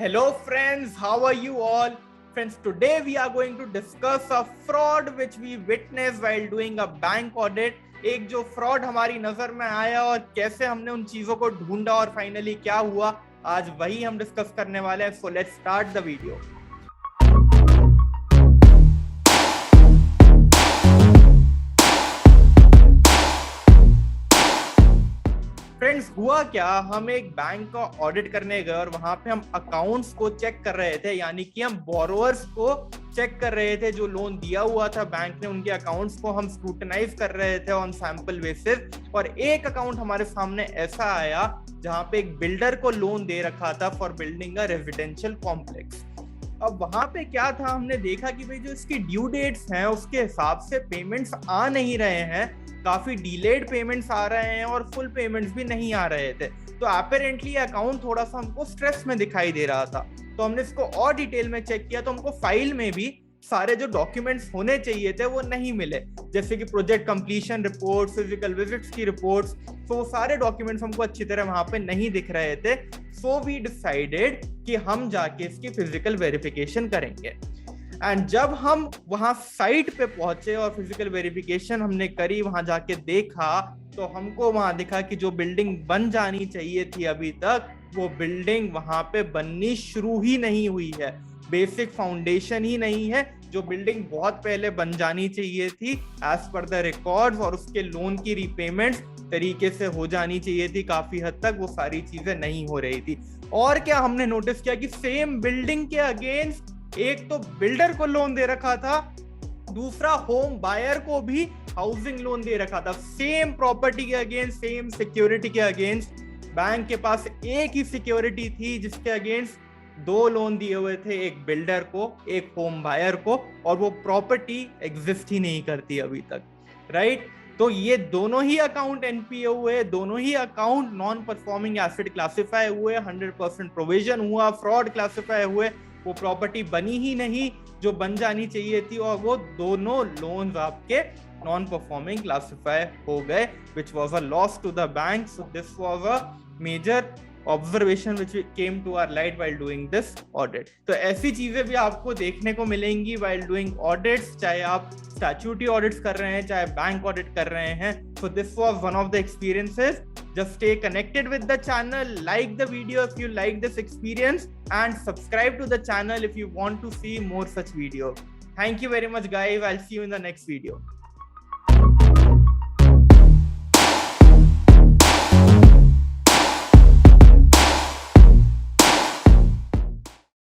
Hello friends, how are you all? Friends, today we are going to discuss a fraud which we witnessed while doing a bank audit. एक जो fraud हमारी नजर में आया और कैसे हमने उन चीजों को ढूंढा और फाइनली क्या हुआ, आज वही हम डिस्कस करने वाले हैं. So let's start the video. Friends, हुआ क्या, हम एक बैंक का ऑडिट करने गए और वहां पे हम अकाउंट्स को चेक कर रहे थे. यानी कि हम बोरोवर्स को चेक कर रहे थे, जो लोन दिया हुआ था बैंक ने उनके अकाउंट्स को हम स्क्रूटनाइज कर रहे थे ऑन सैंपल बेसिस. और एक अकाउंट हमारे सामने ऐसा आया जहां पे एक बिल्डर को लोन दे रखा था for building a residential complex. अब वहां पे क्या था, हमने देखा कि भाई जो इसकी ड्यू डेट्स हैं उसके हिसाब से पेमेंट्स आ नहीं रहे हैं, काफी डिलेड पेमेंट्स आ रहे हैं और फुल पेमेंट्स भी नहीं आ रहे थे. तो अपेरेंटली अकाउंट थोड़ा सा हमको स्ट्रेस में दिखाई दे रहा था. तो हमने इसको और डिटेल में चेक किया तो हमको फाइल में भी सारे जो डॉक्यूमेंट्स होने चाहिए थे वो नहीं मिले, जैसे कि project completion report, physical visits की रिपोर्ट्स. तो वो सारे डॉक्यूमेंट्स हमको अच्छी तरह वहां पे नहीं दिख रहे थे. सो वी डिसाइडेड कि हम जाके इसकी फिजिकल वेरिफिकेशन करेंगे. एंड जब हम वहां साइट पे पहुंचे और फिजिकल वेरिफिकेशन हमने करी, वहां जाके देखा तो हमको वहां दिखा कि जो बिल्डिंग बन जानी चाहिए थी अभी तक, वो बिल्डिंग वहां पे बननी शुरू ही नहीं हुई है. बेसिक फाउंडेशन ही नहीं है. जो बिल्डिंग बहुत पहले बन जानी चाहिए थी एज पर द रिकॉर्ड्स, और उसके लोन की रीपेमेंट तरीके से हो जानी चाहिए थी काफी हद तक, वो सारी चीजें नहीं हो रही थी. और क्या हमने नोटिस किया कि सेम बिल्डिंग के अगेंस्ट एक तो बिल्डर को लोन दे रखा था, दूसरा होम बायर को भी हाउसिंग लोन दे रखा था. सेम प्रॉपर्टी के अगेंस्ट, सेम सिक्योरिटी के अगेंस्ट. बैंक के पास एक ही सिक्योरिटी थी जिसके अगेंस्ट दो लोन दिए हुए थे, एक बिल्डर को, एक होम बायर को, और वो प्रॉपर्टी एग्जिस्ट ही नहीं करती अभी तक, राइट? तो ये दोनों ही अकाउंट एनपीए हुए, दोनों ही account non performing asset classify हुए, 100% प्रोविजन हुआ, फ्रॉड क्लासिफाई हुए, वो प्रॉपर्टी बनी ही नहीं जो बन जानी चाहिए थी, और वो दोनों लोन्स आपके नॉन परफॉर्मिंग क्लासिफाई हो गए, which was a loss to the bank. So this was a major observation which came to our light while doing this audit. तो ऐसी चीजें भी आपको देखने को मिलेंगी while doing audits, चाहे आप statutory audits कर रहे हैं, चाहे बैंक audit कर रहे हैं. So this was one of the experiences. Just stay connected with the channel, like the video if you like this experience, and subscribe to the channel if you want to see more such videos. Thank you very much guys. I'll see you in the next video.